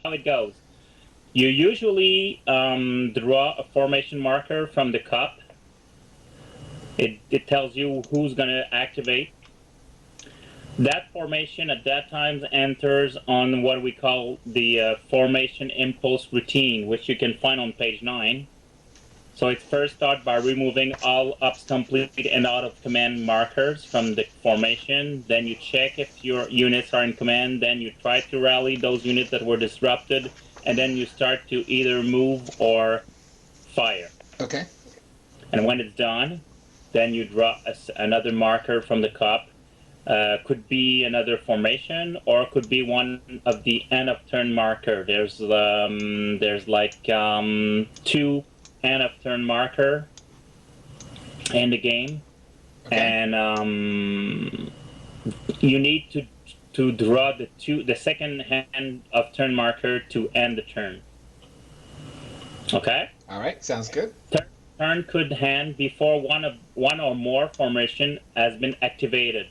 it goes. You usually draw a formation marker from the cup. It tells you who's going to activate. That formation at that time enters on what we call the formation impulse routine, which you can find on page 9. So it first starts by removing all ups complete and out of command markers from the formation. Then you check if your units are in command. Then you try to rally those units that were disrupted. And then you start to either move or fire. Okay. And when it's done, then you draw another marker from the cup. Could be another formation, or could be one of the end of turn marker. There's like two end of turn marker in the game, Okay. and you need to draw the second hand of turn marker to end the turn. Okay. All right. Sounds good. Turn could hand before one or more formation has been activated.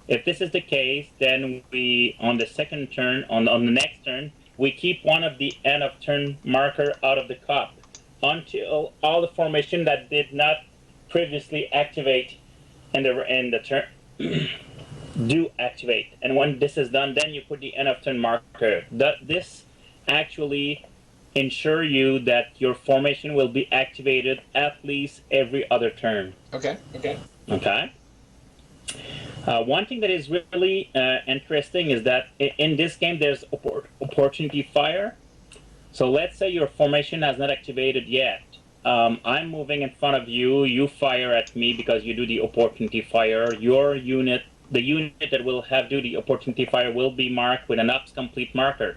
If this is the case, then we on the second turn, on the next turn, we keep one of the end of turn marker out of the cup until all the formation that did not previously activate in the turn do activate. And when this is done, then you put the end of turn marker. This actually ensure you that your formation will be activated at least every other turn. Okay. Okay. One thing that is really interesting is that in this game there's opportunity fire. So let's say your formation has not activated yet. I'm moving in front of you. You fire at me because you do the opportunity fire. Your unit, the unit that will have do the opportunity fire, will be marked with an ups complete marker.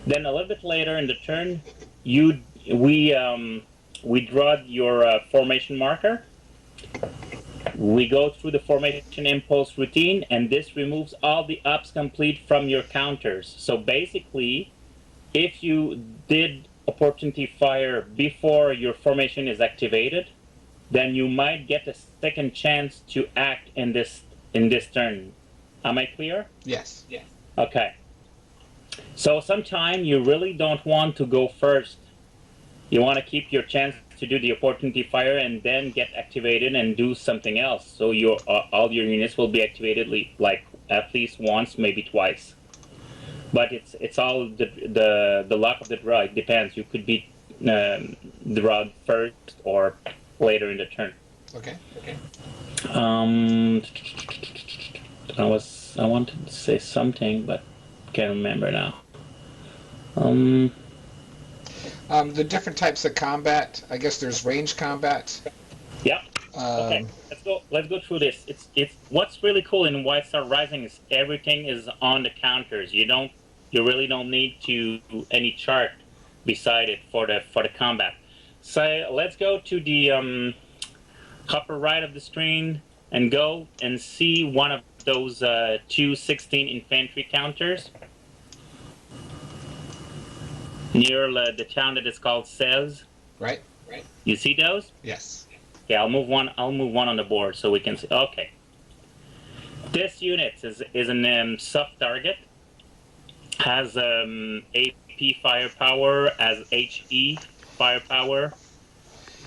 Then a little bit later in the turn, we draw your formation marker. We go through the formation impulse routine, and this removes all the ups complete from your counters. So basically, if you did opportunity fire before your formation is activated, then you might get a second chance to act in this turn. Am I clear? Yes. Okay. So sometimes you really don't want to go first. You want to keep your chance to do the opportunity fire and then get activated and do something else. So all your units will be activated like at least once, maybe twice. But it's all the luck of the draw. It depends. You could be drawed first or later in the turn. Okay. I wanted to say something, but can't remember now. The different types of combat. I guess there's range combat. Yeah. Okay. Let's go through this. It's what's really cool in White Star Rising is everything is on the counters. You really don't need to any chart beside it for the combat. So let's go to the upper right of the screen and go and see one of those 216 infantry counters near the town that is called Sez. Right. You see those? Yes. Okay, I'll move one on the board so we can see. Okay. This unit is an soft target. Has AP firepower, as HE firepower.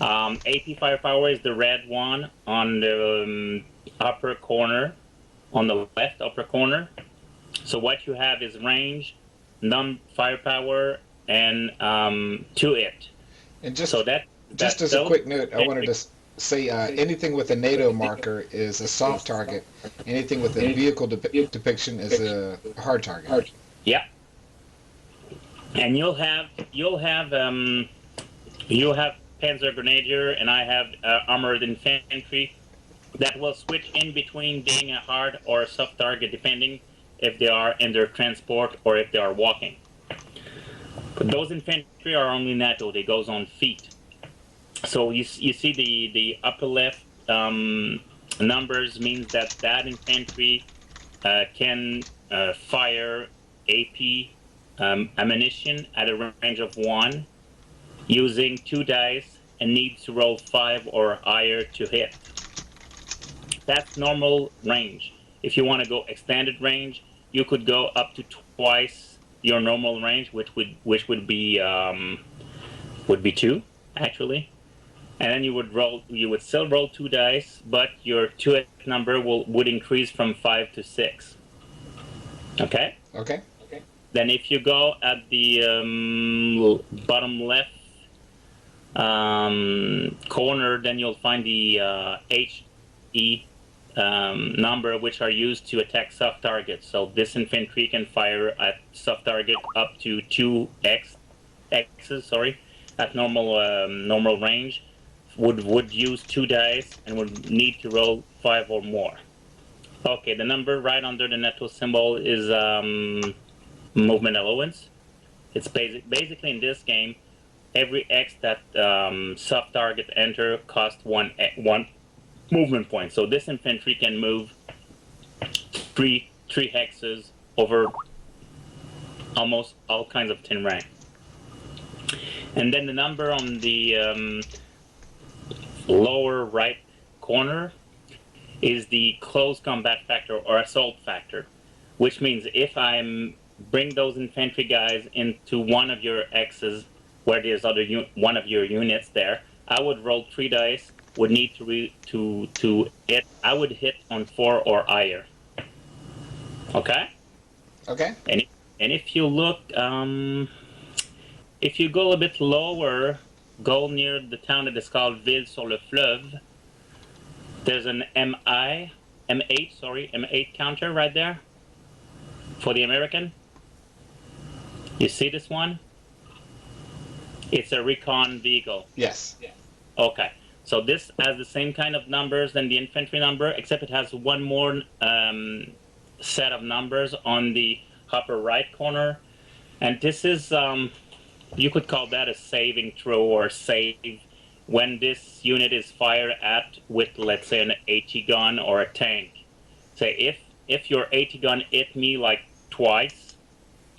AP firepower is the red one on the upper corner, on the left upper corner. So what you have is range, firepower, and to it. And just so that just as a quick note, I wanted to say anything with a NATO marker is a soft target. Anything with a vehicle depiction is a hard target. Yeah. And you'll have Panzer Grenadier, and I have armored infantry that will switch in between being a hard or a soft target depending if they are in their transport or if they are walking. But those infantry are only NATO; they goes on feet. So you see the upper left numbers means that infantry can fire AP ammunition at a range of 1 using 2 dice and needs to roll 5 or higher to hit. That's normal range. If you want to go extended range, you could go up to twice your normal range, which would be 2 actually, and then you would still roll 2 dice, but your 2x number would increase from 5 to 6. Okay. Okay. Then if you go at the bottom left corner, then you'll find the HE number, which are used to attack soft targets. So this infantry can fire at soft target up to 2x's, at normal range. Would use 2 dice and would need to roll 5 or more. Okay, the number right under the NATO symbol is movement allowance. It's basically in this game, every X that soft target enter costs one movement point. So this infantry can move three hexes over almost all kinds of terrain. And then the number on the lower right corner is the close combat factor or assault factor, which means if I bring those infantry guys into one of your X's where there's one of your units there, I would roll 3 dice. Would need to hit. I would hit on 4 or higher. Okay. Okay. And if you look, if you go a bit lower, go near the town that is called Ville-sur-le-Fleuve. There's an M8 counter right there for the American. You see this one? It's a recon vehicle. Yes. Okay. So this has the same kind of numbers than the infantry number, except it has one more set of numbers on the upper right corner. And this is, you could call that a saving throw or save when this unit is fired at with, let's say, an AT gun or a tank. Say if your AT gun hit me like twice,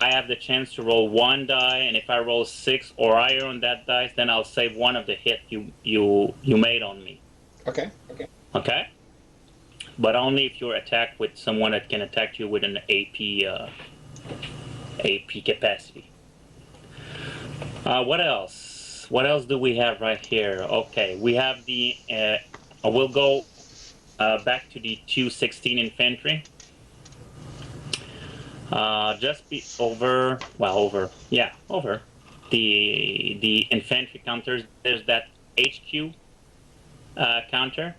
I have the chance to roll 1 die, and if I roll 6 or higher on that dice, then I'll save one of the hit you made on me. Okay. Okay? But only if you're attacked with someone that can attack you with an AP capacity. What else? What else do we have right here? Okay, we have the. We'll go back to the 216 infantry. Just over the infantry counters. There's that HQ counter.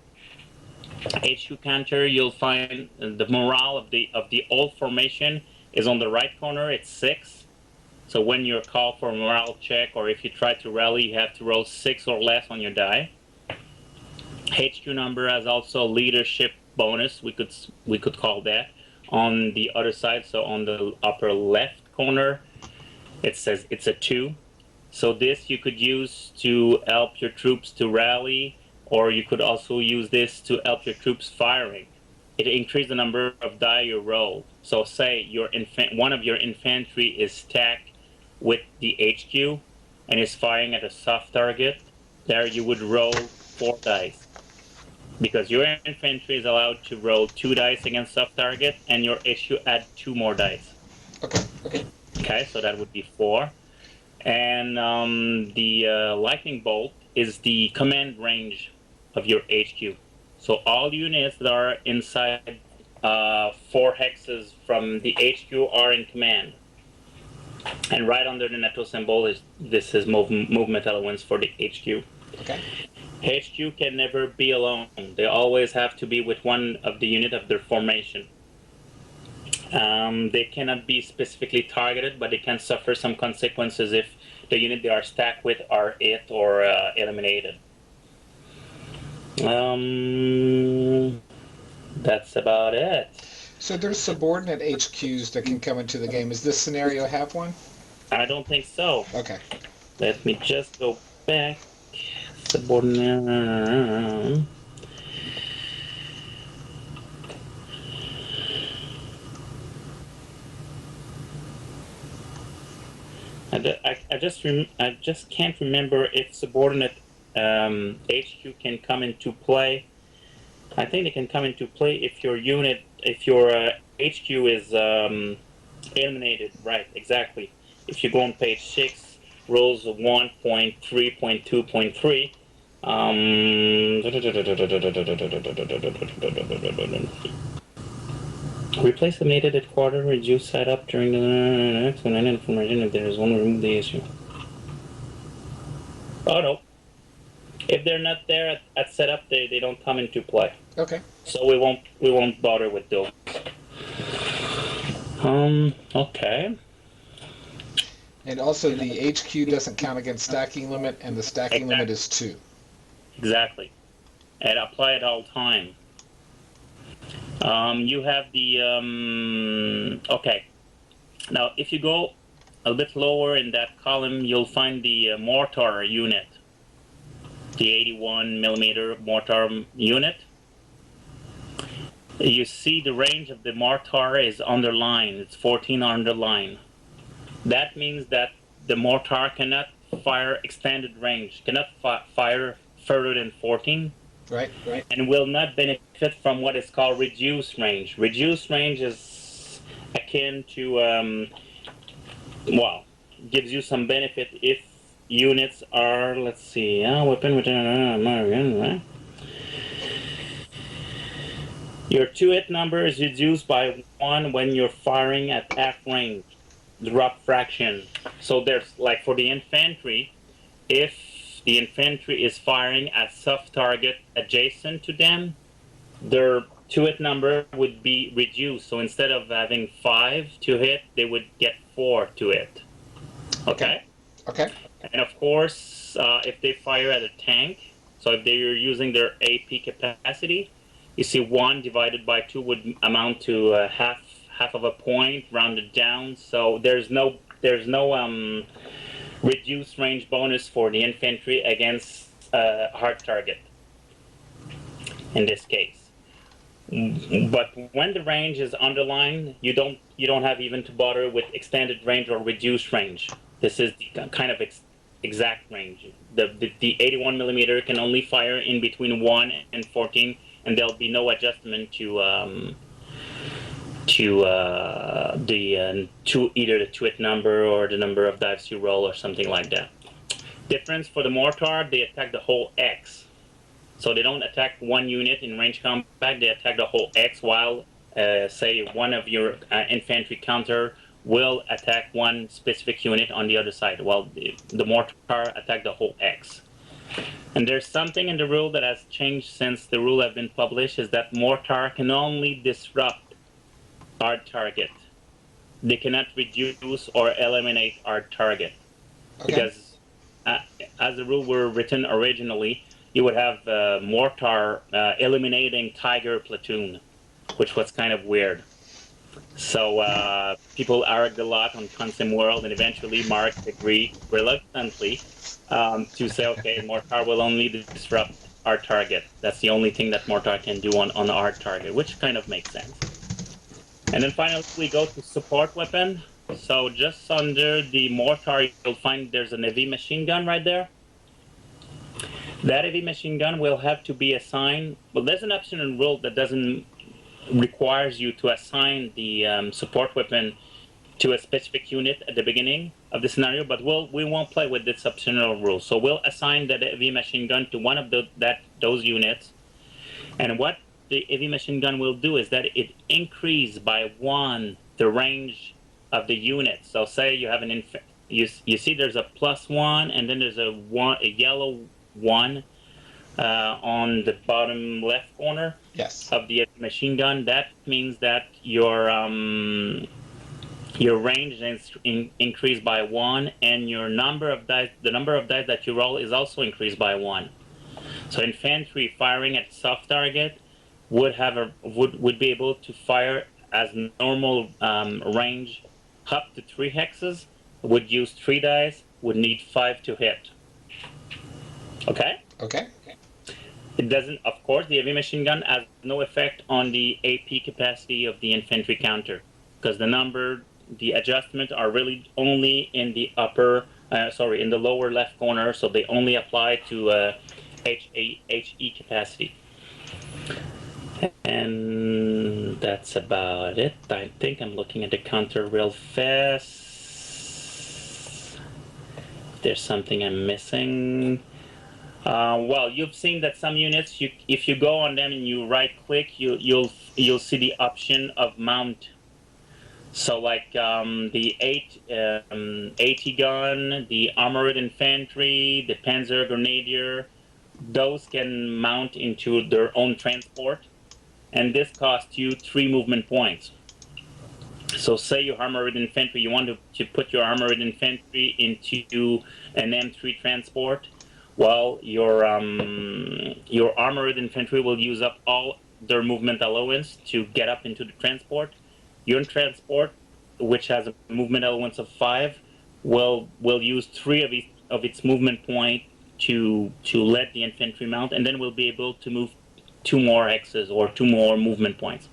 HQ counter. You'll find the morale of the old formation is on the right corner. It's 6. So when you're called for a morale check, or if you try to rally, you have to roll 6 or less on your die. HQ number has also leadership bonus. We could call that. On the other side, so on the upper left corner, it says it's a 2. So this you could use to help your troops to rally, or you could also use this to help your troops firing. It increases the number of die you roll. So say one of your infantry is stacked with the HQ and is firing at a soft target. There you would roll 4 dice. Because your infantry is allowed to roll 2 dice against soft target, and your HQ add 2 more dice. Okay, so that would be 4. And the lightning bolt is the command range of your HQ. So all units that are inside 4 hexes from the HQ are in command. And right under the NATO symbol is movement allowance for the HQ. Okay. HQ can never be alone. They always have to be with one of the unit of their formation. They cannot be specifically targeted, but they can suffer some consequences if the unit they are stacked with are hit or eliminated. That's about it. So there's subordinate HQs that can come into the game. Does this scenario have one? I don't think so. Okay. Let me just go back. Subordinate. I just can't remember if subordinate HQ can come into play. I think they can come into play if your HQ is Eliminated, right, exactly. If you go on page 6, rules 1.3.2.3, replace the mated at quarter, reduce setup during the next one, and information if there is one, remove the issue. Oh no, if they're not there at setup, they don't come into play. Okay. So we won't bother with those. Okay. And also, the HQ doesn't count against stacking limit, and the stacking limit Exactly. is 2. Exactly. And apply it all time. You have the okay. Now, if you go a bit lower in that column, you'll find the mortar unit, the 81 millimeter mortar unit. You see the range of the mortar is underlined. It's 14 underline. That means that the mortar cannot fire extended range, cannot fire further than 14, Right? and will not benefit from what is called reduced range. Reduced range is akin to, well, gives you some benefit if units are, let's see, weapon right? Your 2-hit number is reduced by 1 when you're firing at half range. Drop fraction. So there's, like for the infantry, if the infantry is firing at soft target adjacent to them, their 2-hit number would be reduced. So instead of having 5 to hit, they would get 4 to hit. Okay? Okay. And of course, if they fire at a tank, so if they're using their AP capacity, you see 1 divided by 2 would amount to half of a point, rounded down. So there's no reduced range bonus for the infantry against hard target in this case. But when the range is underlined, you don't have even to bother with extended range or reduced range. This is the kind of exact range. The 81 millimeter can only fire in between 1 and 14, and there'll be no adjustment to either the twit number or the number of dives you roll or something like that. Difference for the mortar, they attack the whole X. So they don't attack one unit in range combat, they attack the whole X, while say one of your infantry counter will attack one specific unit on the other side, while the mortar attack the whole X. And there's something in the rule that has changed since the rule have been published, is that mortar can only disrupt hard target. They cannot reduce or eliminate hard target. Okay. Because as the rule were written originally, you would have mortar eliminating tiger platoon, which was kind of weird. So people argued a lot on Consim World, and eventually Mark agreed reluctantly to say, okay, mortar will only disrupt our target. That's the only thing that mortar can do on our target, which kind of makes sense. And then finally, we go to support weapon. So just under the mortar, you'll find there's an heavy machine gun right there. That heavy machine gun will have to be assigned. Well, there's an option in rule that doesn't requires you to assign the support weapon to a specific unit at the beginning of the scenario, but we won't play with this optional rule. So we'll assign that heavy machine gun to one of those units. And what the heavy machine gun will do is that it increases by 1 the range of the unit. So say you have you see there's a +1, and then there's a yellow 1 on the bottom left corner. Yes. Of the machine gun. That means that your range is increased by 1, and your number of dice, the number of dice that you roll, is also increased by 1. So infantry firing at soft target would be able to fire as normal range up to 3 hexes. Would use 3 dice. Would need 5 to hit. Okay. Okay. It doesn't, of course, the heavy machine gun has no effect on the AP capacity of the infantry counter, because the adjustments are really only in the in the lower left corner, so they only apply to HE capacity. And That's about it. I think I'm looking at the counter real fast. If there's something I'm missing. Well, you've seen that some units, if you go on them and you right-click, you'll see the option of mount. So, like the 80 gun, the armored infantry, the Panzer Grenadier, those can mount into their own transport, and this costs you 3 movement points. So, say your armored infantry, you want to put your armored infantry into an M3 transport. Well, your armored infantry will use up all their movement allowance to get up into the transport. Your transport, which has a movement allowance of 5, will use 3 of its movement point to let the infantry mount, and then we'll be able to move 2 more hexes or 2 more movement points.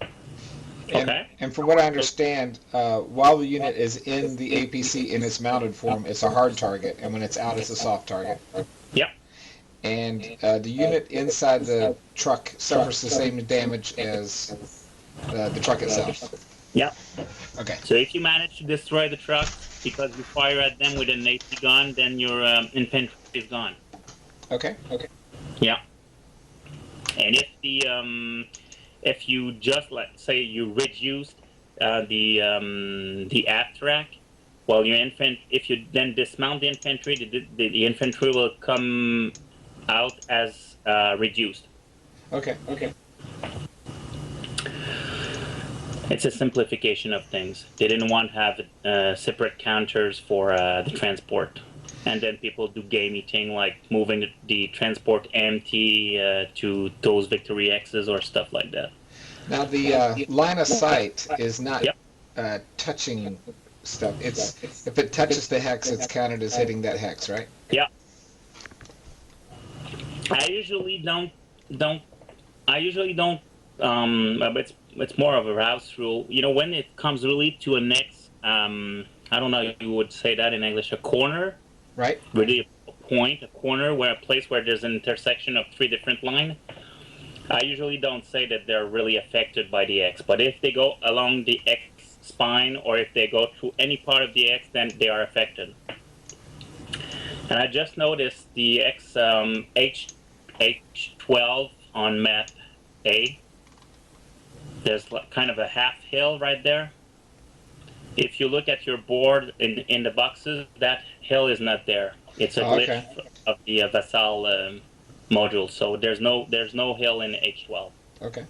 Okay. And from what I understand, while the unit is in the APC in its mounted form, it's a hard target, and when it's out, it's a soft target. Yep. And the unit inside the truck suffers the same damage as the truck itself. Yep. Okay. So if you manage to destroy the truck because you fire at them with an 80 gun, then your infantry is gone. Okay. Yeah. And if you just, let's say, you reduced the aft rack, well, if you then dismount the infantry, the infantry will come out as reduced. Okay. It's a simplification of things. They didn't want to have separate counters for the transport. And then people do game eating, like moving the transport empty to those victory X's or stuff like that. Now the line of sight is not Yep. touching stuff. It's if it touches the hex, it's counted as hitting that hex, right? Yeah. I usually don't. It's more of a house rule. You know, when it comes really to a next, I don't know if you would say that in English, a corner. Right. Really a corner, where a place where there's an intersection of 3 different lines. I usually don't say that they're really affected by the X, but if they go along the X spine or if they go through any part of the X, then they are affected. And I just noticed the X H12 on map A. There's kind of a half hill right there. If you look at your board in the boxes, that hill is not there. It's a glitch of the Vassal module, so there's no hill in H12. Okay.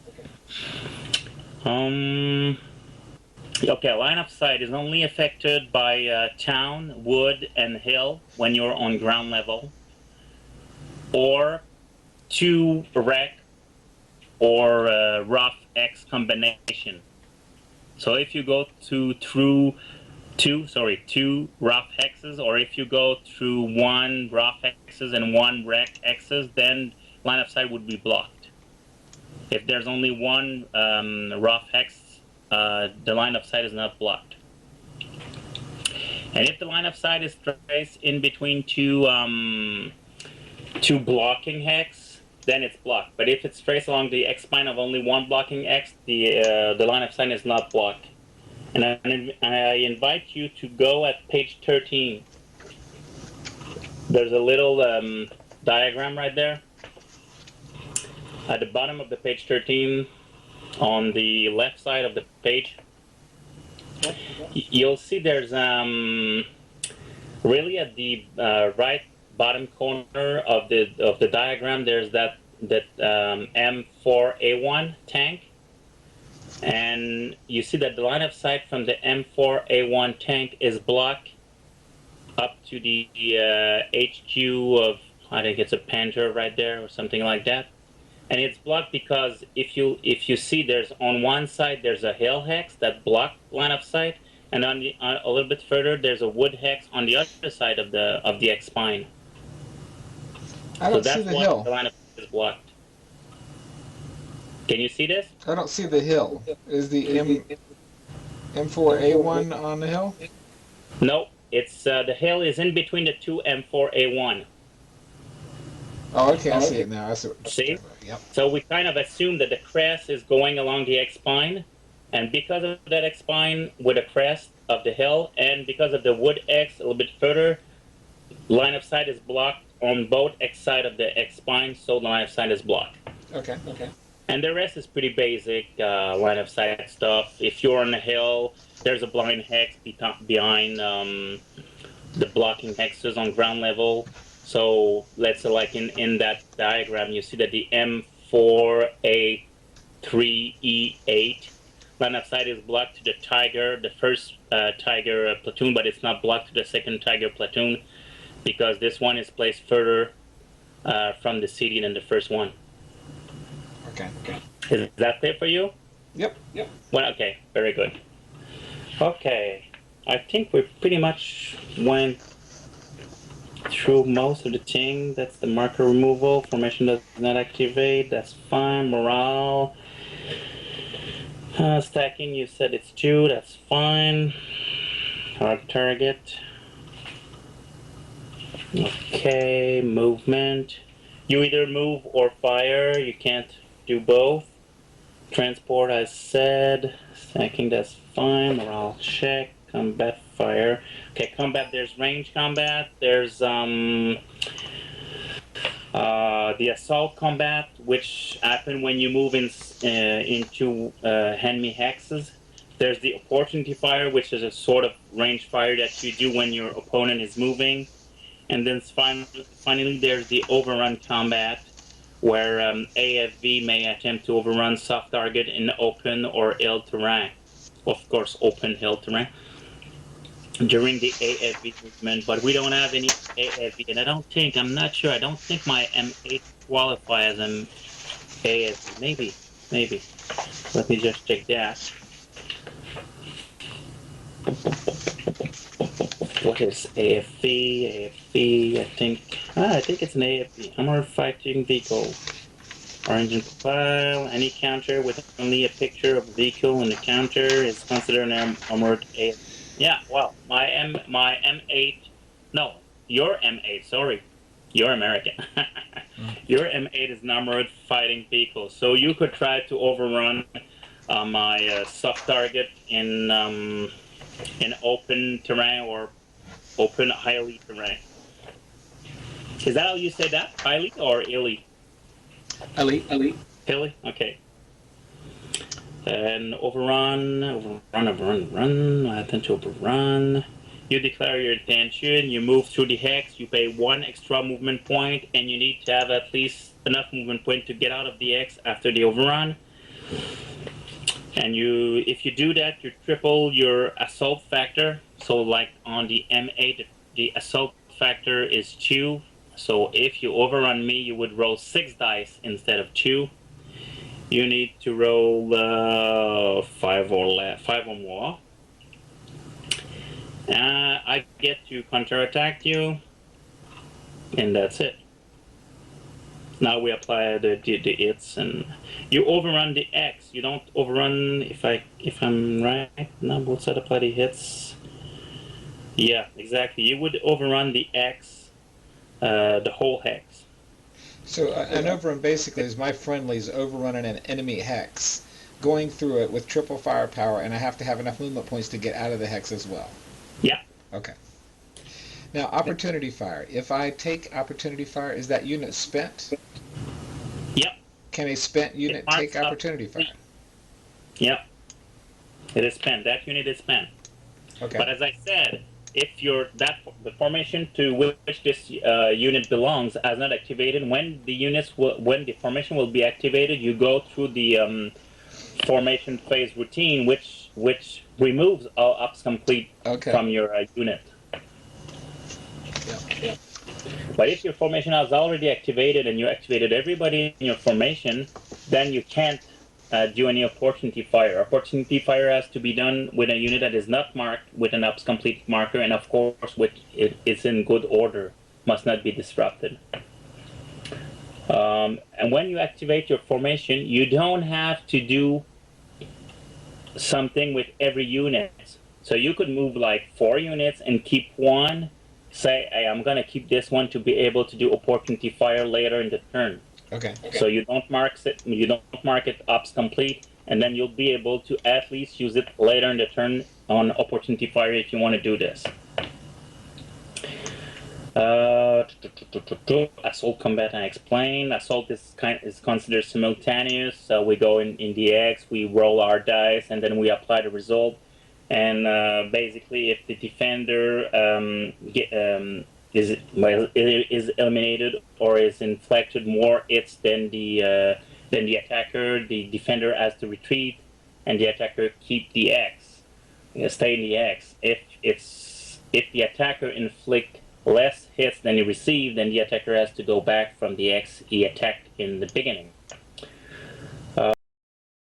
Okay, line of sight is only affected by town, wood, and hill when you're on ground level, or 2 wreck or rough X combination. So if you go through 2 rough hexes, or if you go through 1 rough hexes and 1 wreck hexes, then line of sight would be blocked. If there's only 1 rough hex, the line of sight is not blocked. And if the line of sight is traced in between 2 blocking hex, then it's blocked. But if it's traced along the X spine of only 1 blocking X, the line of sight is not blocked. And I invite you to go at page 13. There's a little diagram right there. At the bottom of the page 13, on the left side of the page, you'll see there's really at the right bottom corner of the diagram, there's that M4A1 tank. And you see that the line of sight from the M4A1 tank is blocked up to the HQ of, I think it's a Panther right there or something like that. And it's blocked because if you see, there's on one side there's a hill hex that blocked line of sight, and on a little bit further there's a wood hex on the other side of the X spine. I don't see the hill. The line of sight is blocked. Can you see this? I don't see the hill. Is the M4A1 on the hill? No, it's the hill is in between the 2 M4A1. Oh, okay, I see it now. I see what See? Yep. So we kind of assume that the crest is going along the X spine, And because of that X spine with a crest of the hill, and because of the wood X a little bit further, line of sight is blocked on both X side of the X spine, so the line of sight is blocked. Okay. And the rest is pretty basic line of sight stuff. If you're on a hill, there's a blind hex behind the blocking hexes on ground level. So let's say like in that diagram, you see that the M4A3E8 line of sight is blocked to the Tiger, the first Tiger platoon, but it's not blocked to the second Tiger platoon because this one is placed further from the city than the first one. Okay. Is that clear for you? Yep. Well, okay, very good. Okay, I think we pretty much went through most of the thing. That's the marker removal. Formation does not activate. That's fine. Morale. Stacking, you said it's 2. That's fine. Hard target. Okay, movement. You either move or fire. You can't do both. Transport, I said. Stacking, that's fine. Morale check. Combat, fire. Okay, combat, there's range combat. There's the assault combat, which happen when you move into enemy hexes. There's the opportunity fire, which is a sort of range fire that you do when your opponent is moving. And then finally there's the overrun combat, where AFV may attempt to overrun soft target in open or hill terrain. Of course, open hill terrain during the AFV movement, but we don't have any AFV, and I'm not sure, I don't think my M8 qualifies as an AFV. Maybe. Let me just check that. What is AFV? AFV, I think it's an AFV. Armored Fighting Vehicle. Orange in profile. Any counter with only a picture of a vehicle in the counter is considered an armored AFV. Yeah, well, my M8. No, your M8. Sorry, you're American. Your M8 is an armored fighting vehicle, so you could try to overrun my soft target in open terrain or open highly terrain. Is that how you say that? Highly or illy? Elite. Hilly? Okay. And overrun. Attempt to overrun. You declare your intention. You move through the hex. You pay 1 extra movement point, and you need to have at least enough movement point to get out of the hex after the overrun. And if you do that, you triple your assault factor. So, like on the M8, the assault factor is 2. So if you overrun me, you would roll 6 dice instead of 2. You need to roll 5 or more. I get to counterattack you, and that's it. Now we apply the hits, and you overrun the X. You don't overrun, if I'm right. Now we'll set apply the hits. Yeah, exactly. You would overrun the X, the whole hex. So an overrun basically is my friendlies overrunning an enemy hex, going through it with triple firepower, and I have to have enough movement points to get out of the hex as well. Yeah. Okay. Now, opportunity fire. If I take opportunity fire, is that unit spent? Yep. Can a spent unit take opportunity fire? Yep. It is spent. That unit is spent. Okay. But as I said, if the formation to which this unit belongs has not activated, when the formation will be activated, you go through the formation phase routine, which removes all ops complete from your unit. Yeah. But if your formation has already activated and you activated everybody in your formation, then you can't do any opportunity fire. Opportunity fire has to be done with a unit that is not marked with an ops complete marker, and of course, it's in good order, must not be disrupted. And when you activate your formation, you don't have to do something with every unit. So you could move like 4 units and keep 1. Say, hey, I'm gonna keep this one to be able to do opportunity fire later in the turn. Okay. So you don't mark it ops complete. and then you'll be able to at least use it later in the turn on opportunity fire if you want to do this. Assault combat I explained. Assault is considered simultaneous. So we go in the X, we roll our dice, and then we apply the result. And basically, if the defender is eliminated or is inflicted more hits than the attacker, the defender has to retreat, and the attacker keep the X, stay in the X. If the attacker inflict less hits than he received, then the attacker has to go back from the X he attacked in the beginning.